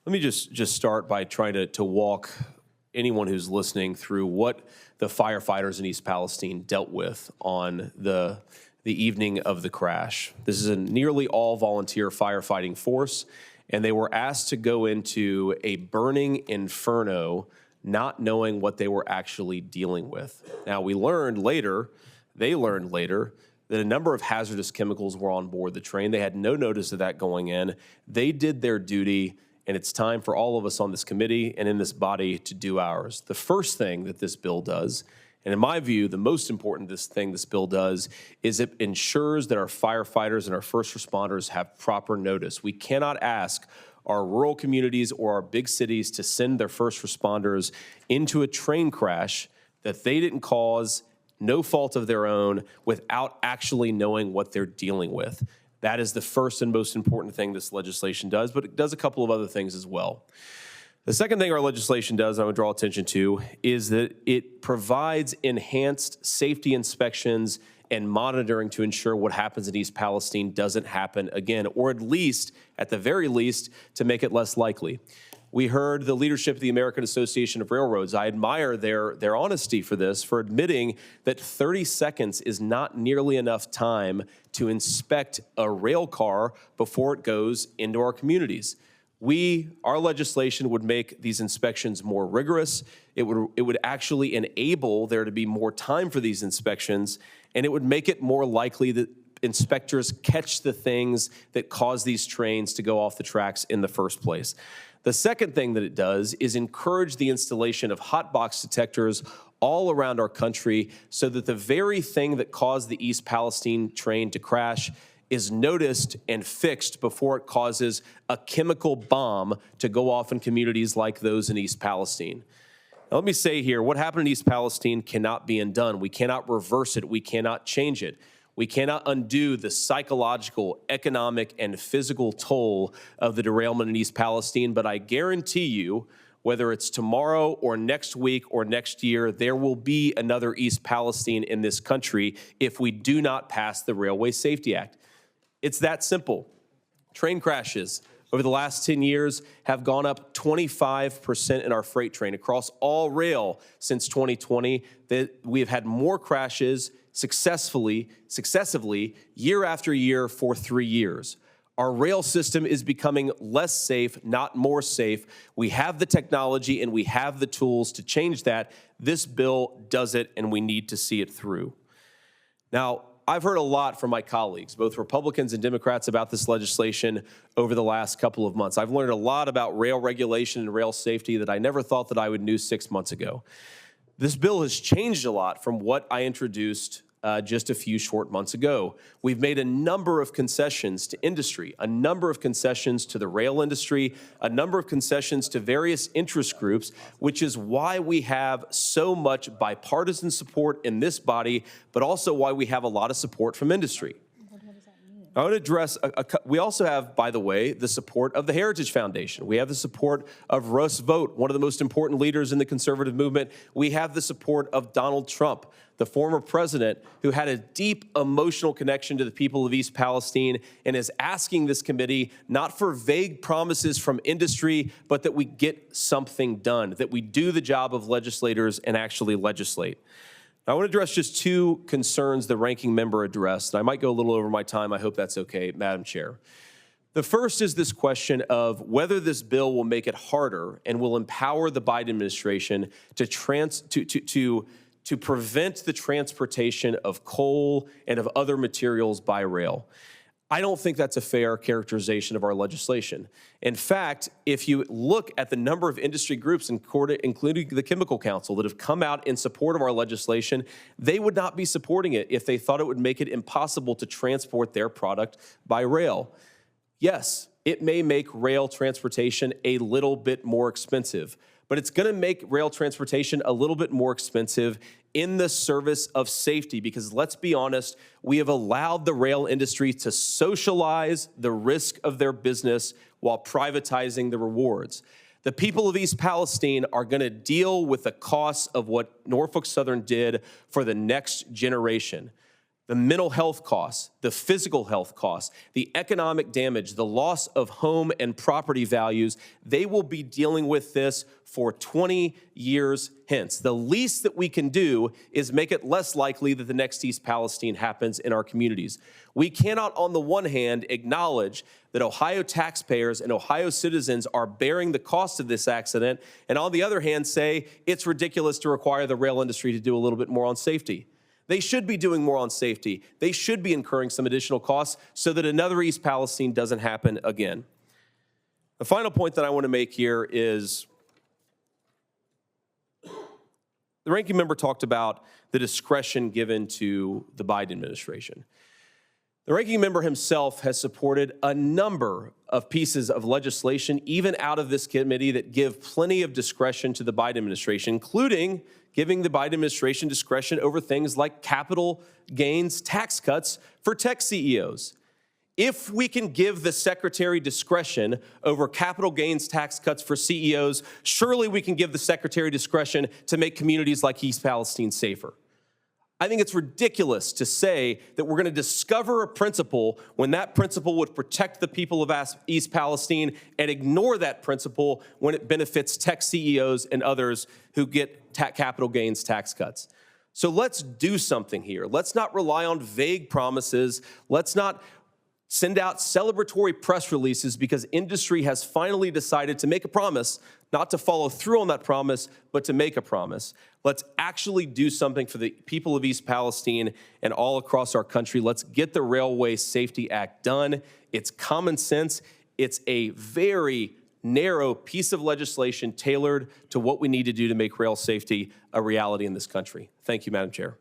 Let me just start by trying to walk anyone who's listening through what the firefighters in East Palestine dealt with on the evening of the crash. This is a nearly all volunteer firefighting force, and they were asked to go into a burning inferno, not knowing what they were actually dealing with. Now, they learned later, that a number of hazardous chemicals were on board the train. They had no notice of that going in. They did their duty, and it's time for all of us on this committee and in this body to do ours. The first thing that this bill does, and in my view, the most important thing this bill does, is it ensures that our firefighters and our first responders have proper notice. We cannot ask our rural communities or our big cities to send their first responders into a train crash that they didn't cause, no fault of their own, without actually knowing what they're dealing with. That is the first and most important thing this legislation does, but it does a couple of other things as well. The second thing our legislation does, and I would draw attention to, is that it provides enhanced safety inspections and monitoring to ensure what happens in East Palestine doesn't happen again, or at the very least, to make it less likely. We heard the leadership of the American Association of Railroads. I admire their honesty for this, for admitting that 30 seconds is not nearly enough time to inspect a rail car before it goes into our communities. Our legislation would make these inspections more rigorous. It would actually enable there to be more time for these inspections, and it would make it more likely that inspectors catch the things that cause these trains to go off the tracks in the first place. The second thing that it does is encourage the installation of hot box detectors all around our country so that the very thing that caused the East Palestine train to crash is noticed and fixed before it causes a chemical bomb to go off in communities like those in East Palestine. Now, let me say here, what happened in East Palestine cannot be undone. We cannot reverse it. We cannot change it. We cannot undo the psychological, economic, and physical toll of the derailment in East Palestine, but I guarantee you, whether it's tomorrow or next week or next year, there will be another East Palestine in this country if we do not pass the Railway Safety Act. It's that simple. Train crashes over the last 10 years have gone up 25% in our freight train across all rail since 2020. We have had more crashes successively, year after year for 3 years. Our rail system is becoming less safe, not more safe. We have the technology and we have the tools to change that. This bill does it, and we need to see it through. Now, I've heard a lot from my colleagues, both Republicans and Democrats, about this legislation over the last couple of months. I've learned a lot about rail regulation and rail safety that I never thought that I would know 6 months ago. This bill has changed a lot from what I introduced just a few short months ago. We've made a number of concessions to industry, a number of concessions to the rail industry, a number of concessions to various interest groups, which is why we have so much bipartisan support in this body, but also why we have a lot of support from industry. I want to address, we also have, by the way, the support of the Heritage Foundation. We have the support of Russ Vought, one of the most important leaders in the conservative movement. We have the support of Donald Trump, the former president, who had a deep emotional connection to the people of East Palestine and is asking this committee not for vague promises from industry, but that we get something done, that we do the job of legislators and actually legislate. I want to address just two concerns the ranking member addressed. I might go a little over my time. I hope that's okay, Madam Chair. The first is this question of whether this bill will make it harder and will empower the Biden administration to prevent the transportation of coal and of other materials by rail. I don't think that's a fair characterization of our legislation. In fact, if you look at the number of industry groups, including the Chemical Council, that have come out in support of our legislation, they would not be supporting it if they thought it would make it impossible to transport their product by rail. Yes, it may make rail transportation a little bit more expensive, but it's going to make rail transportation a little bit more expensive in the service of safety, because let's be honest, we have allowed the rail industry to socialize the risk of their business while privatizing the rewards. The people of East Palestine are going to deal with the costs of what Norfolk Southern did for the next generation. the mental health costs, the physical health costs, the economic damage, the loss of home and property values, they will be dealing with this for 20 years hence. The least that we can do is make it less likely that the next East Palestine happens in our communities. We cannot, on the one hand, acknowledge that Ohio taxpayers and Ohio citizens are bearing the cost of this accident, and on the other hand, say it's ridiculous to require the rail industry to do a little bit more on safety. They should be doing more on safety. They should be incurring some additional costs so that another East Palestine doesn't happen again. The final point that I want to make here is the ranking member talked about the discretion given to the Biden administration. The ranking member himself has supported a number of pieces of legislation, even out of this committee, that give plenty of discretion to the Biden administration, including giving the Biden administration discretion over things like capital gains tax cuts for tech CEOs. If we can give the secretary discretion over capital gains tax cuts for CEOs, surely we can give the secretary discretion to make communities like East Palestine safer. I think it's ridiculous to say that we're going to discover a principle when that principle would protect the people of East Palestine and ignore that principle when it benefits tech CEOs and others who get capital gains tax cuts. So let's do something here. Let's not rely on vague promises. Let's not send out celebratory press releases because industry has finally decided to make a promise, not to follow through on that promise, but to make a promise. Let's actually do something for the people of East Palestine and all across our country. Let's get the Railway Safety Act done. It's common sense. It's a very narrow piece of legislation tailored to what we need to do to make rail safety a reality in this country. Thank you, Madam Chair.